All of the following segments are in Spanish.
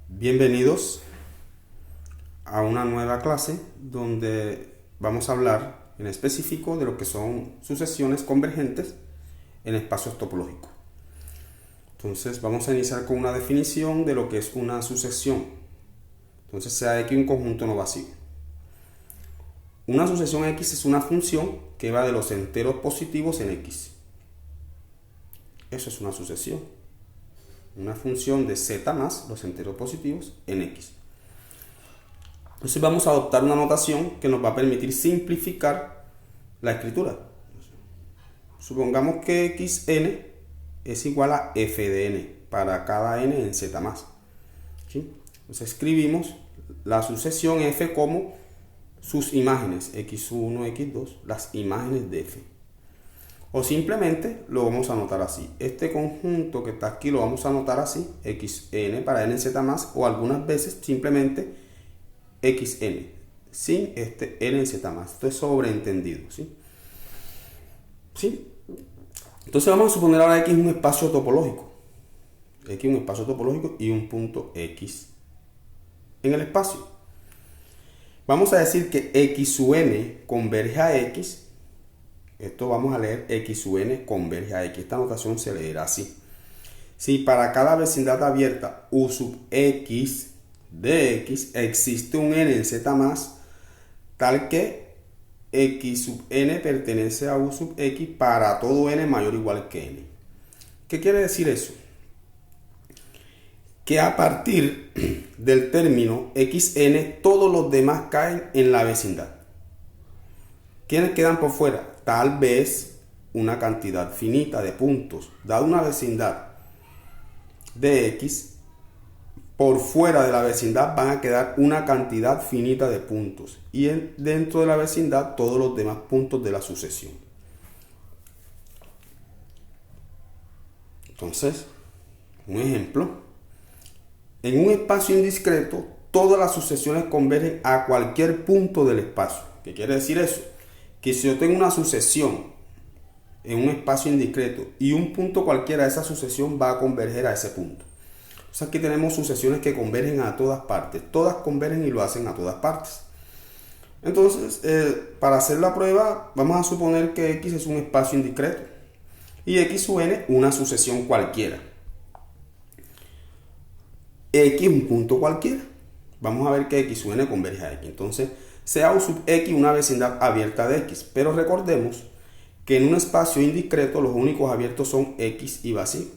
Bienvenidos a una nueva clase donde vamos a hablar en específico de lo que son sucesiones convergentes en espacios topológicos. Entonces vamos a iniciar con una definición de lo que es una sucesión. Entonces sea X un conjunto no vacío. Una sucesión X es una función que va de los enteros positivos en X. Eso es una sucesión. Una función de z más los enteros positivos en X. Entonces vamos a adoptar una notación que nos va a permitir simplificar la escritura. Supongamos que xn es igual a f de n para cada n en z más. ¿Sí? Entonces escribimos la sucesión f como sus imágenes, x1, x2, las imágenes de f. O simplemente lo vamos a anotar así. Este conjunto que está aquí lo vamos a anotar así, xn para n en z más, o algunas veces simplemente xn, sin este n en z más. Esto es sobreentendido, ¿sí? ¿Sí? Entonces vamos a suponer ahora x un espacio topológico. X un espacio topológico y un punto x en el espacio. Vamos a decir que x sub n converge a x. Esto vamos a leer x sub n converge a x. Esta notación se leerá así. Si para cada vecindad abierta u sub x de x existe un n en z más, tal que x sub n pertenece a u sub x para todo n mayor o igual que n. ¿Qué quiere decir eso? Que a partir del término xn todos los demás caen en la vecindad. ¿Quiénes quedan por fuera? Tal vez una cantidad finita de puntos. Dada una vecindad de x, por fuera de la vecindad van a quedar una cantidad finita de puntos. Y dentro de la vecindad todos los demás puntos de la sucesión. Entonces, un ejemplo. En un espacio indiscreto, todas las sucesiones convergen a cualquier punto del espacio. ¿Qué quiere decir eso? Que si yo tengo una sucesión en un espacio indiscreto y un punto cualquiera de esa sucesión va a converger a ese punto. O sea, aquí tenemos sucesiones que convergen a todas partes. Todas convergen y lo hacen a todas partes. Entonces, para hacer la prueba, vamos a suponer que X es un espacio indiscreto y X sub n una sucesión cualquiera. X un punto cualquiera. Vamos a ver que X sub n converge a X. Entonces, sea u sub X una vecindad abierta de X. Pero recordemos que en un espacio indiscreto los únicos abiertos son X y vacío.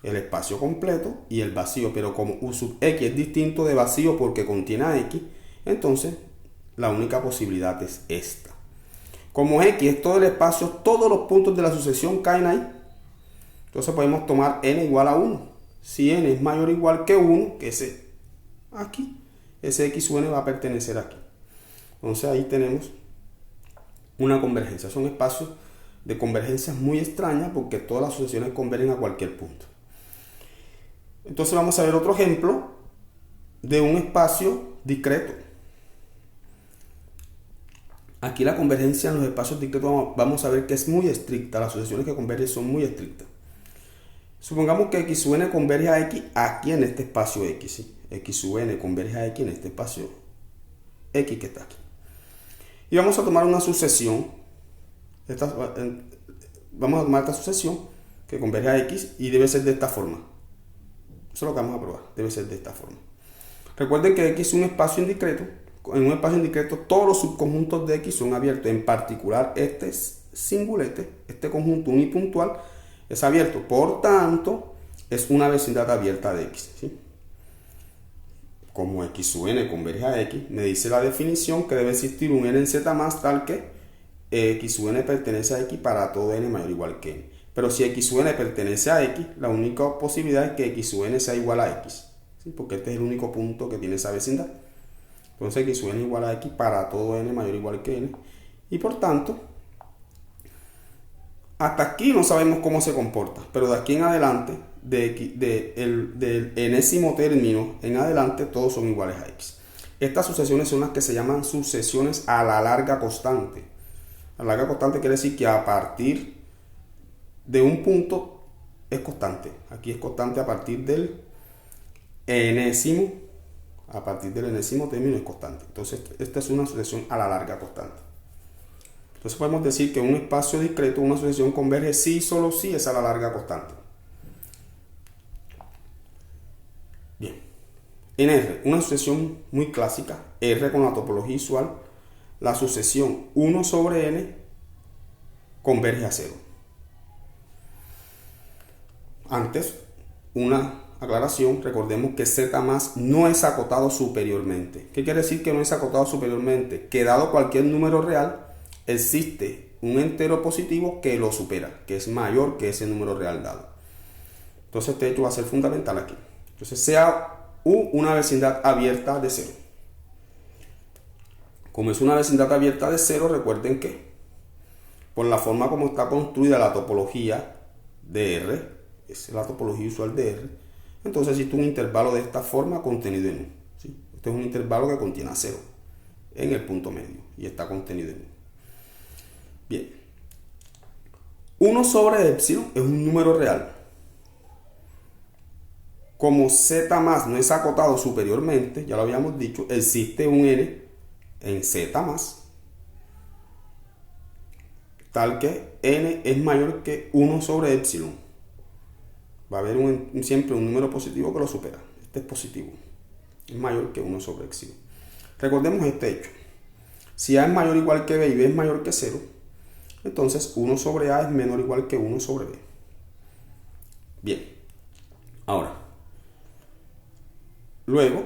El espacio completo y el vacío. Pero como u sub X es distinto de vacío porque contiene a X, entonces la única posibilidad es esta. Como X es todo el espacio, todos los puntos de la sucesión caen ahí. Entonces podemos tomar n igual a 1. Si n es mayor o igual que 1, que ese aquí, ese x sub n va a pertenecer aquí. Entonces ahí tenemos una convergencia. Son espacios de convergencia muy extrañas porque todas las sucesiones convergen a cualquier punto. Entonces vamos a ver otro ejemplo de un espacio discreto. Aquí la convergencia en los espacios discretos vamos a ver que es muy estricta. Las sucesiones que convergen son muy estrictas. Supongamos que x sub n converge a x aquí en este espacio x. ¿Sí? X sub n converge a x en este espacio x que está aquí. Y vamos a tomar una sucesión. Vamos a tomar esta sucesión que converge a x y debe ser de esta forma. Eso es lo que vamos a probar. Debe ser de esta forma. Recuerden que x es un espacio indiscreto. En un espacio indiscreto todos los subconjuntos de x son abiertos. En particular este singulete, este conjunto unipuntual, es abierto, por tanto, es una vecindad abierta de x. ¿Sí? Como x sub n converge a x, me dice la definición que debe existir un n en z más tal que x sub n pertenece a x para todo n mayor o igual que n. Pero si x sub n pertenece a x, la única posibilidad es que x sub n sea igual a x. ¿Sí? Porque este es el único punto que tiene esa vecindad. Entonces x sub n igual a x para todo n mayor o igual que n. Y por tanto, hasta aquí no sabemos cómo se comporta, pero de aquí en adelante, del enésimo término en adelante, todos son iguales a x. Estas sucesiones son las que se llaman sucesiones a la larga constante. La larga constante quiere decir que a partir de un punto es constante. Aquí es constante a partir del enésimo, a partir del enésimo término es constante. Entonces, esta es una sucesión a la larga constante. Entonces podemos decir que un espacio discreto, una sucesión converge si y solo si es a la larga constante. Bien. En R, una sucesión muy clásica, R con la topología usual, la sucesión 1 sobre n converge a 0. Antes, una aclaración, recordemos que Z más no es acotado superiormente. ¿Qué quiere decir que no es acotado superiormente? Que dado cualquier número real, existe un entero positivo que lo supera, que es mayor que ese número real dado. Entonces este hecho va a ser fundamental aquí. Entonces sea U una vecindad abierta de 0. Como es una vecindad abierta de 0, recuerden que por la forma como está construida la topología de R, es la topología usual de R, entonces existe un intervalo de esta forma contenido en U. ¿Sí? Este es un intervalo que contiene a 0 en el punto medio y está contenido en U. Bien. 1 sobre epsilon es un número real. Como Z más no es acotado superiormente, ya lo habíamos dicho, existe un n en Z más, tal que n es mayor que 1 sobre epsilon. Va a haber siempre un número positivo que lo supera. Este es positivo. Es mayor que 1 sobre epsilon. Recordemos este hecho. Si A es mayor o igual que B y B es mayor que 0, entonces 1 sobre A es menor o igual que 1 sobre B. Bien. Ahora, luego,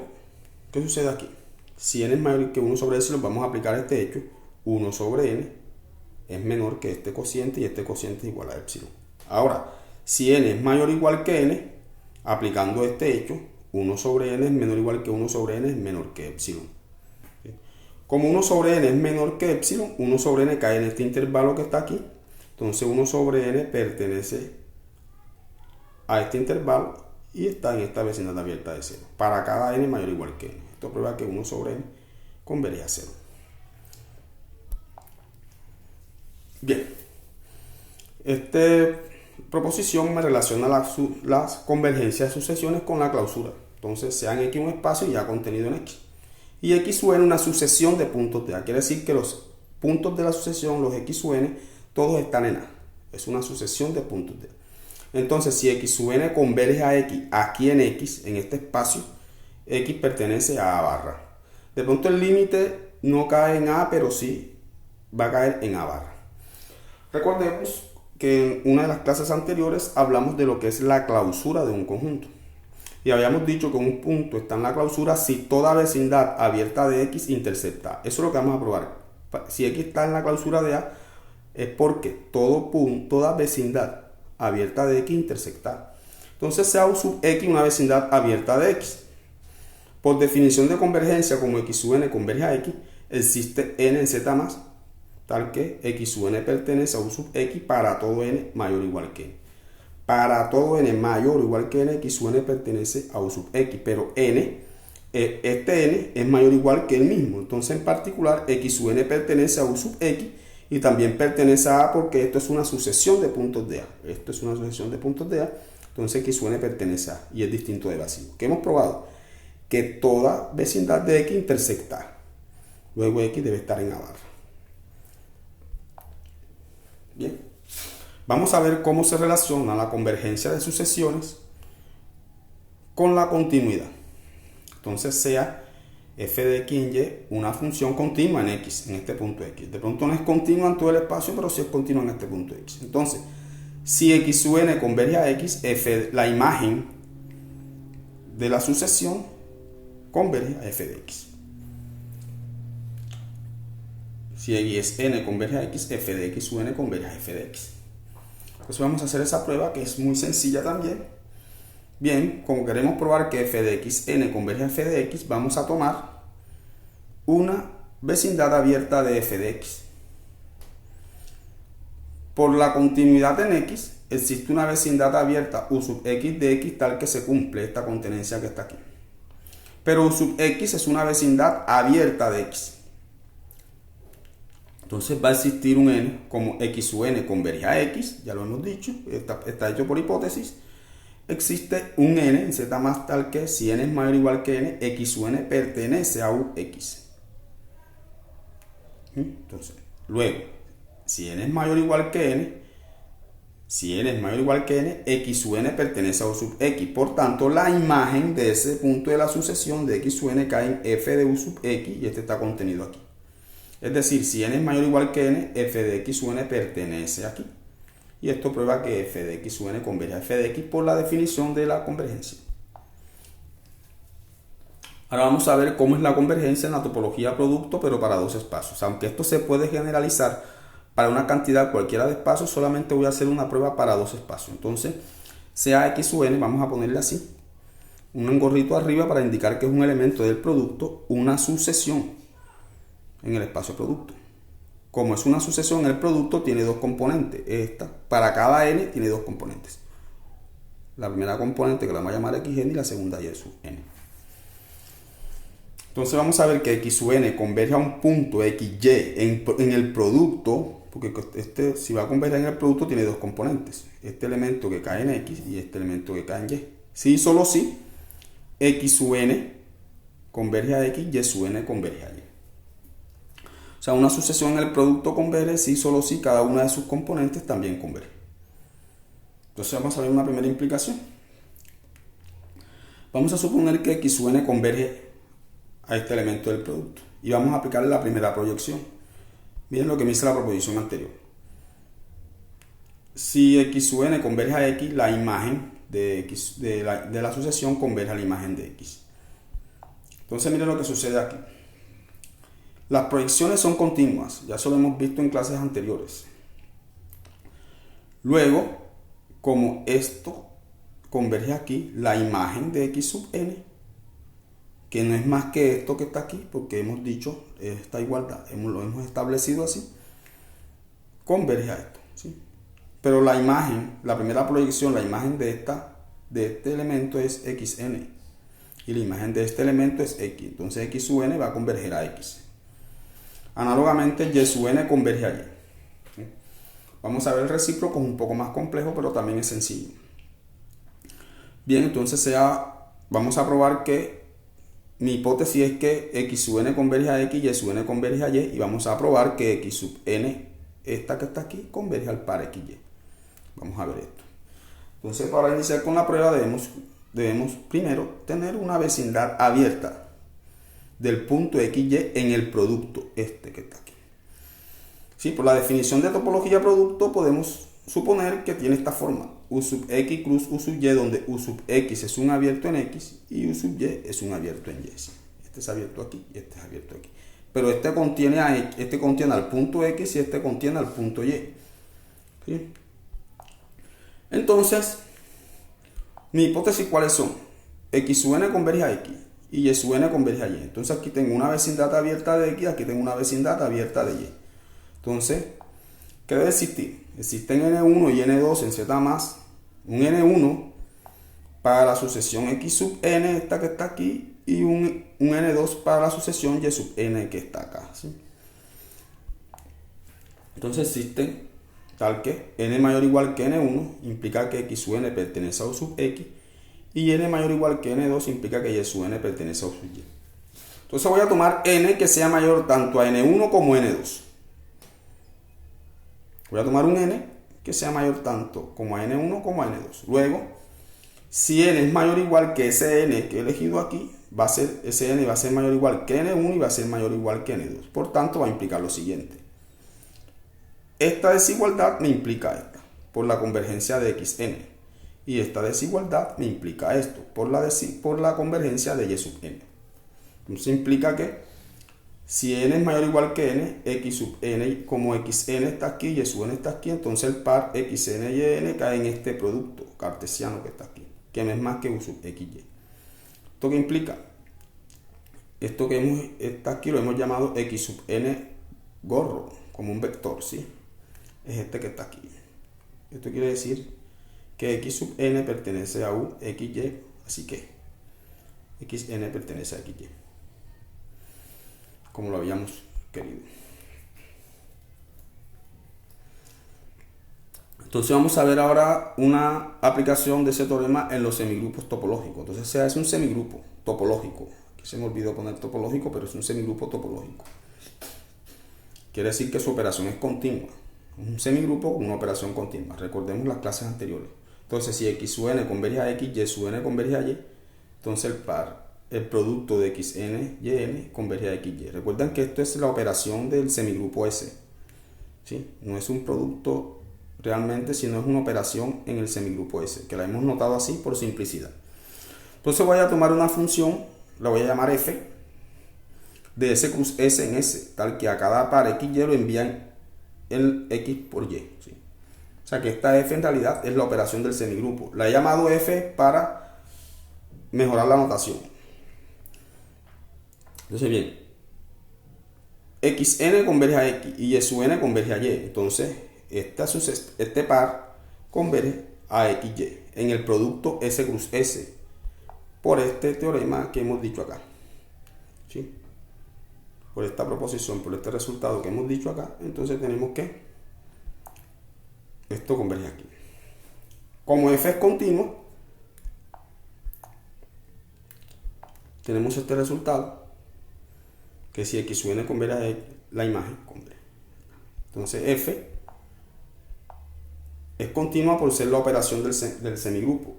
¿qué sucede aquí? Si n es mayor que 1 sobre epsilon, vamos a aplicar este hecho. 1 sobre n es menor que este cociente y este cociente es igual a epsilon. Ahora, si n es mayor o igual que n, aplicando este hecho, 1 sobre n es menor o igual que 1 sobre n es menor que epsilon. Como 1 sobre n es menor que epsilon, 1 sobre n cae en este intervalo que está aquí. Entonces 1 sobre n pertenece a este intervalo y está en esta vecindad abierta de 0. Para cada n mayor o igual que n. Esto prueba que 1 sobre n converge a 0. Bien. Esta proposición me relaciona las convergencias de sucesiones con la clausura. Entonces, sea en X un espacio ya contenido en X. Y X sub n una sucesión de puntos de A. Quiere decir que los puntos de la sucesión, los X sub n, todos están en A. Es una sucesión de puntos de A. Entonces, si X sub n converge a X aquí en X, en este espacio, X pertenece a A barra. De pronto el límite no cae en A, pero sí va a caer en A barra. Recordemos que en una de las clases anteriores hablamos de lo que es la clausura de un conjunto. Y habíamos dicho que un punto está en la clausura si toda vecindad abierta de X intersecta. Eso es lo que vamos a probar. Si X está en la clausura de A, es porque toda vecindad abierta de X intersecta. Entonces sea U sub X una vecindad abierta de X. Por definición de convergencia, como X sub n converge a X, existe n en Z más, tal que X sub n pertenece a U sub X para todo n mayor o igual que n. Para todo n mayor o igual que n, X sub n pertenece a U sub X, pero este n es mayor o igual que el mismo. Entonces, en particular, X sub n pertenece a U sub X y también pertenece a A porque esto es una sucesión de puntos de A. Esto es una sucesión de puntos de A, entonces X sub n pertenece a A y es distinto de vacío. ¿Qué hemos probado? Que toda vecindad de X intersecta A. Luego X debe estar en A barra. Bien. Vamos a ver cómo se relaciona la convergencia de sucesiones con la continuidad. Entonces sea f de x en y una función continua en x, en este punto x. De pronto no es continua en todo el espacio, pero sí es continua en este punto x. Entonces, si x sub n converge a x, la imagen de la sucesión converge a f de x. Si x n converge a x, f de x sub n converge a f de x. Entonces vamos a hacer esa prueba que es muy sencilla también. Bien, como queremos probar que f de x n converge a f de x, vamos a tomar una vecindad abierta de f de x. Por la continuidad en x, existe una vecindad abierta U sub x de x tal que se cumple esta contenencia que está aquí. Pero U sub x es una vecindad abierta de x. Entonces va a existir un n como x sub n converge a x, ya lo hemos dicho, está hecho por hipótesis. existe un n en z más tal que si n es mayor o igual que n, x sub n pertenece a ux. Entonces, luego, si n es mayor o igual que n, si n es mayor o igual que n, x sub n pertenece a u sub x. Por tanto, la imagen de ese punto de la sucesión de x sub n cae en f de u sub x y este está contenido aquí. Es decir, si n es mayor o igual que n, f de x sub n pertenece aquí. Y esto prueba que f de x sub n converge a f de x por la definición de la convergencia. Ahora vamos a ver cómo es la convergencia en la topología producto, pero para dos espacios. Aunque esto se puede generalizar para una cantidad cualquiera de espacios, solamente voy a hacer una prueba para dos espacios. Entonces, sea x sub n, vamos a ponerle así, un gorrito arriba para indicar que es un elemento del producto, una sucesión en el espacio producto. Como es una sucesión, el producto tiene dos componentes. Esta, para cada n, tiene dos componentes. La primera componente que la vamos a llamar xn y la segunda y sub n. Entonces vamos a ver que x sub n converge a un punto xy en el producto, porque si va a converger en el producto tiene dos componentes. Este elemento que cae en x y este elemento que cae en y. Si solo si x sub n converge a x, y sub n converge a y. O sea, una sucesión en el producto converge si solo si cada una de sus componentes también converge. Entonces vamos a ver una primera implicación. Vamos a suponer que x sub n converge a este elemento del producto y vamos a aplicarle la primera proyección. Miren lo que me dice la proposición anterior. Si x sub n converge a x, la imagen de la sucesión converge a la imagen de x. Entonces miren lo que sucede aquí. Las proyecciones son continuas, ya eso lo hemos visto en clases anteriores. Luego, como esto converge aquí, la imagen de x sub n, que no es más que esto que está aquí, porque hemos dicho esta igualdad, lo hemos establecido así, converge a esto, ¿sí? Pero la imagen, la primera proyección, la imagen de este elemento es xn, y la imagen de este elemento es x, entonces x sub n va a converger a x. Análogamente, y sub n converge a y. ¿Sí? Vamos a ver el recíproco, es un poco más complejo, pero también es sencillo. Bien, entonces vamos a probar que mi hipótesis es que x sub n converge a x, y sub n converge a y, y vamos a probar que x sub n, esta que está aquí, converge al par xy. Vamos a ver esto. Entonces, para iniciar con la prueba debemos primero tener una vecindad abierta del punto xy en el producto este que está aquí. ¿Sí? Por la definición de topología producto podemos suponer que tiene esta forma: u sub x cruz u sub y, donde u sub x es un abierto en x y u sub y es un abierto en y. ¿Sí? Este es abierto aquí y este es abierto aquí. Pero este contiene al punto x y este contiene al punto y. ¿Sí? Entonces, mi hipótesis, ¿cuáles son? X sub n converge a x y y sub n converge a y. Entonces aquí tengo una vecindad abierta de x, aquí tengo una vecindad abierta de y. Entonces, ¿qué debe existir? Existen n1 y n2 en z más, un n1 para la sucesión x sub n, esta que está aquí, y un n2 para la sucesión y sub n que está acá. ¿Sí? Entonces existen tal que n mayor o igual que n1 implica que x sub n pertenece a u sub x, y n mayor o igual que n2 implica que y sub n pertenece a u sub y. Entonces voy a tomar n que sea mayor tanto a n1 como a n2. Voy a tomar un n que sea mayor tanto como a n1 como a n2. Luego, si n es mayor o igual que ese n que he elegido aquí, ese n va a ser mayor o igual que n1 y va a ser mayor o igual que n2. Por tanto, va a implicar lo siguiente. Esta desigualdad me implica esta, por la convergencia de xn. Y esta desigualdad me implica esto, por la convergencia de y sub n. Entonces implica que si n es mayor o igual que n, x sub n, como xn está aquí y y sub n está aquí, entonces el par xn y n cae en este producto cartesiano que está aquí, que no es más que u sub xy. ¿Esto qué implica? Esto que está aquí lo hemos llamado x sub n gorro, como un vector, ¿sí? Es este que está aquí. Esto quiere decir que x sub n pertenece a u xy, así que xn pertenece a xy, como lo habíamos querido. Entonces vamos a ver ahora una aplicación de ese teorema en los semigrupos topológicos. Entonces se hace un semigrupo topológico. Aquí se me olvidó poner topológico, pero es un semigrupo topológico. Quiere decir que su operación es continua. Un semigrupo con una operación continua. Recordemos las clases anteriores. Entonces si x sub n converge a x, y sub n converge a y, entonces el producto de xn y n converge a xy. Recuerden que esto es la operación del semigrupo S. ¿Sí? No es un producto realmente, sino es una operación en el semigrupo S, que la hemos notado así por simplicidad. Entonces voy a tomar una función, la voy a llamar f, de S cruz S en S, tal que a cada par XY lo envían el X por Y. ¿Sí? O sea que esta f en realidad es la operación del semigrupo. La he llamado f para mejorar la notación. Entonces bien, xn converge a x y y sub n converge a y. Entonces este par converge a xy en el producto S cruz S por este teorema que hemos dicho acá. ¿Sí? Por esta proposición, por este resultado que hemos dicho acá, entonces tenemos que esto converge aquí. Como f es continuo, tenemos este resultado, que si x sub n converge a x, la imagen converge. Entonces f es continua por ser la operación del semigrupo.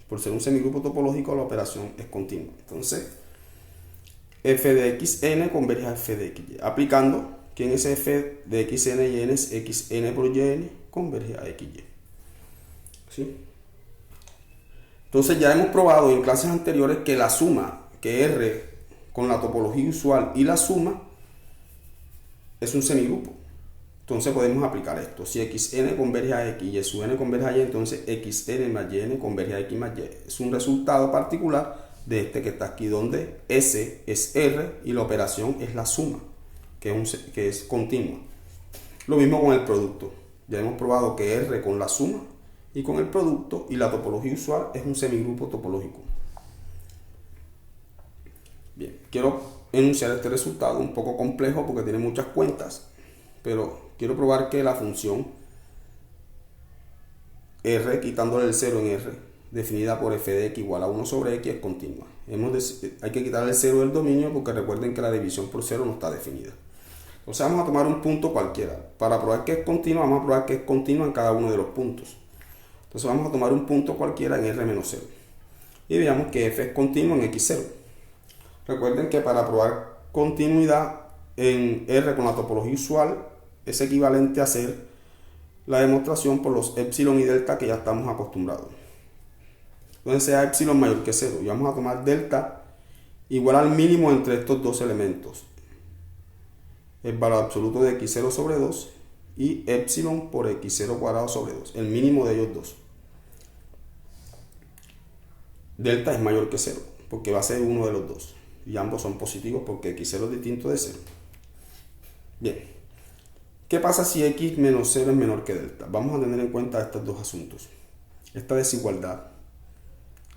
Por ser un semigrupo topológico, la operación es continua. Entonces, f de xn converge a f de xy. Aplicando, ¿quién es f de xn y n? Es xn por yn converge a xy. ¿Sí? Entonces ya hemos probado en clases anteriores que la suma, que R con la topología usual y la suma es un semigrupo. Entonces podemos aplicar esto. Si xn converge a x y sub n converge a y, entonces xn más yn converge a x más y. Es un resultado particular de este que está aquí, donde S es R y la operación es la suma, que es continua. Lo mismo con el producto. Ya hemos probado que R con la suma y con el producto y la topología usual es un semigrupo topológico. Bien, quiero enunciar este resultado un poco complejo porque tiene muchas cuentas, pero quiero probar que la función R, quitándole el 0 en R, definida por f de x igual a 1 sobre x, es continua. Hay que quitar el 0 del dominio porque recuerden que la división por 0 no está definida. Entonces vamos a tomar un punto cualquiera. Para probar que es continua, vamos a probar que es continua en cada uno de los puntos. Entonces vamos a tomar un punto cualquiera en R menos 0. Y veamos que f es continuo en x0. Recuerden que para probar continuidad en R con la topología usual es equivalente a hacer la demostración por los epsilon y delta que ya estamos acostumbrados. Entonces sea epsilon mayor que 0 y vamos a tomar delta igual al mínimo entre estos dos elementos, el valor absoluto de x0 sobre 2 y epsilon por x0 cuadrado sobre 2, el mínimo de ellos dos. Delta es mayor que 0 porque va a ser uno de los dos y ambos son positivos porque x0 es distinto de 0. Bien, ¿qué pasa si x menos 0 es menor que delta? Vamos a tener en cuenta estos dos asuntos. Esta desigualdad,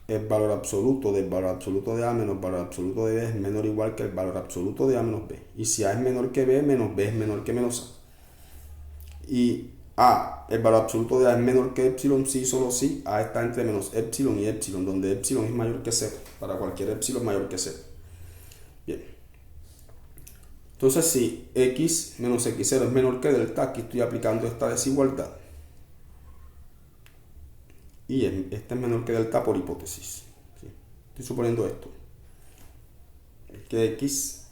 el valor absoluto del valor absoluto de A menos el valor absoluto de B es menor o igual que el valor absoluto de A menos B. Y si A es menor que B, menos B es menor que menos A. Y el valor absoluto de A es menor que epsilon, sí, solo si A está entre menos epsilon y epsilon, donde epsilon es mayor que 0, para cualquier epsilon mayor que 0. Bien. Entonces si x menos x0 es menor que delta, aquí estoy aplicando esta desigualdad. Y este es menor que delta por hipótesis. ¿Sí? Estoy suponiendo esto. Que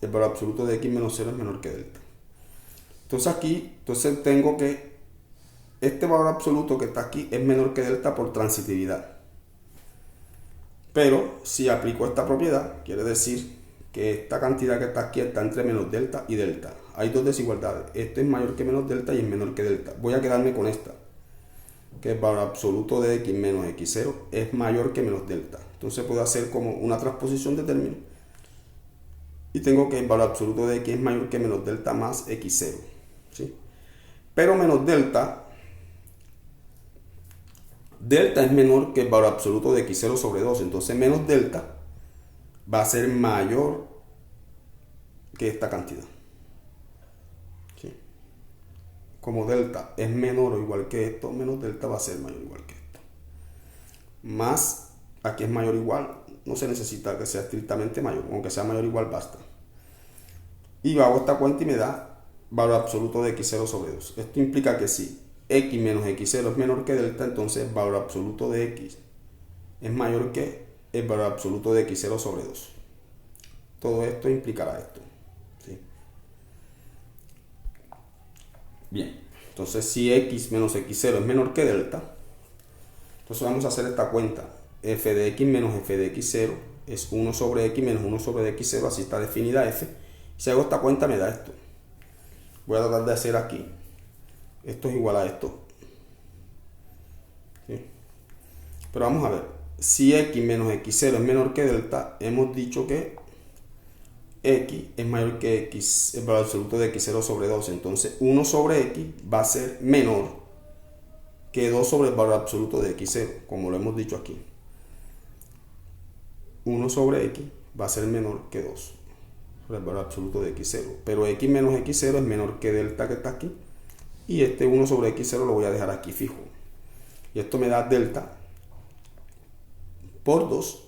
el valor absoluto de x menos 0 es menor que delta. Entonces aquí, tengo que este valor absoluto que está aquí es menor que delta por transitividad. Pero si aplico esta propiedad, quiere decir que esta cantidad que está aquí está entre menos delta y delta. Hay dos desigualdades. Este es mayor que menos delta y es menor que delta. Voy a quedarme con esta, que el valor absoluto de x menos x0 es mayor que menos delta. Entonces puedo hacer como una transposición de términos. Y tengo que el valor absoluto de x es mayor que menos delta más x0. ¿Sí? Pero menos delta es menor que el valor absoluto de x0 sobre 2. Entonces menos delta va a ser mayor que esta cantidad. ¿Sí? como delta es menor o igual que esto, menos delta va a ser mayor o igual que esto. Más, aquí es mayor o igual, no se necesita que sea estrictamente mayor, aunque sea mayor o igual basta. Y hago esta cuenta y me da valor absoluto de x0 sobre 2. Esto implica que si x menos x0 es menor que delta, entonces el valor absoluto de x es mayor que el valor absoluto de x0 sobre 2. Todo esto implicará esto. ¿Sí? Bien, entonces si x menos x0 es menor que delta, entonces vamos a hacer esta cuenta. F de x menos f de x0 es 1 sobre x menos 1 sobre x0, así está definida f. Si hago esta cuenta me da esto. Voy a tratar de hacer aquí. Esto es igual a esto. ¿Sí? Pero vamos a ver. Si x menos x0 es menor que delta, hemos dicho que x es mayor que x, el valor absoluto de x0 sobre 2. Entonces 1 sobre x va a ser menor que 2 sobre el valor absoluto de x0, como lo hemos dicho aquí. 1 sobre x va a ser menor que 2 sobre el valor absoluto de x0. Pero x menos x0 es menor que delta, que está aquí. Y este 1 sobre x0 lo voy a dejar aquí fijo. Y esto me da delta por 2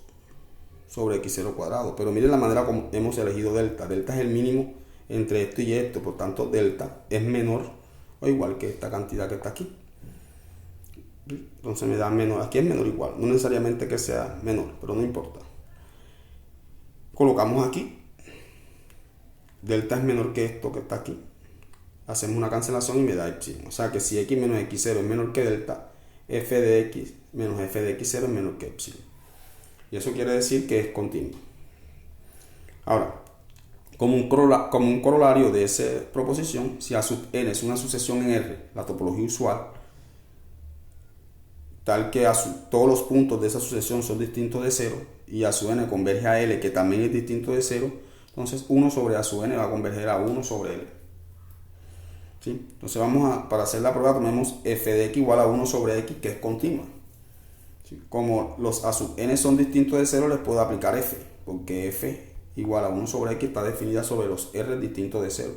sobre x0 cuadrado. Pero miren la manera como hemos elegido delta. Delta es el mínimo entre esto y esto. Por tanto, delta es menor o igual que esta cantidad que está aquí. Entonces me da menor. Aquí es menor o igual. No necesariamente que sea menor, pero no importa. Colocamos aquí. Delta es menor que esto que está aquí. Hacemos una cancelación y me da epsilon. O sea que si x menos x0 es menor que delta, f de x menos f de x0 es menor que epsilon. Y eso quiere decir que es continuo. Ahora, como un corolario de esa proposición, si A sub n es una sucesión en R, la topología usual, tal que todos los puntos de esa sucesión son distintos de 0 y A sub n converge a L, que también es distinto de 0, entonces 1 sobre A sub n va a converger a 1 sobre L. ¿Sí? Entonces para hacer la prueba tomemos f de x igual a 1 sobre x, que es continua. ¿Sí? Como los A sub n son distintos de 0, les puedo aplicar f, porque f igual a 1 sobre x está definida sobre los r distintos de 0.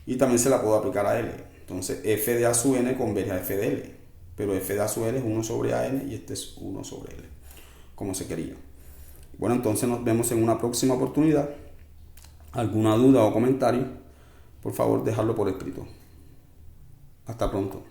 Y también se la puedo aplicar a L. Entonces f de A sub n converge a f de L, pero f de A sub L es 1 sobre AN y este es 1 sobre L, como se quería. Bueno, entonces nos vemos en una próxima oportunidad. ¿Alguna duda o comentario? Por favor, dejarlo por escrito. Hasta pronto.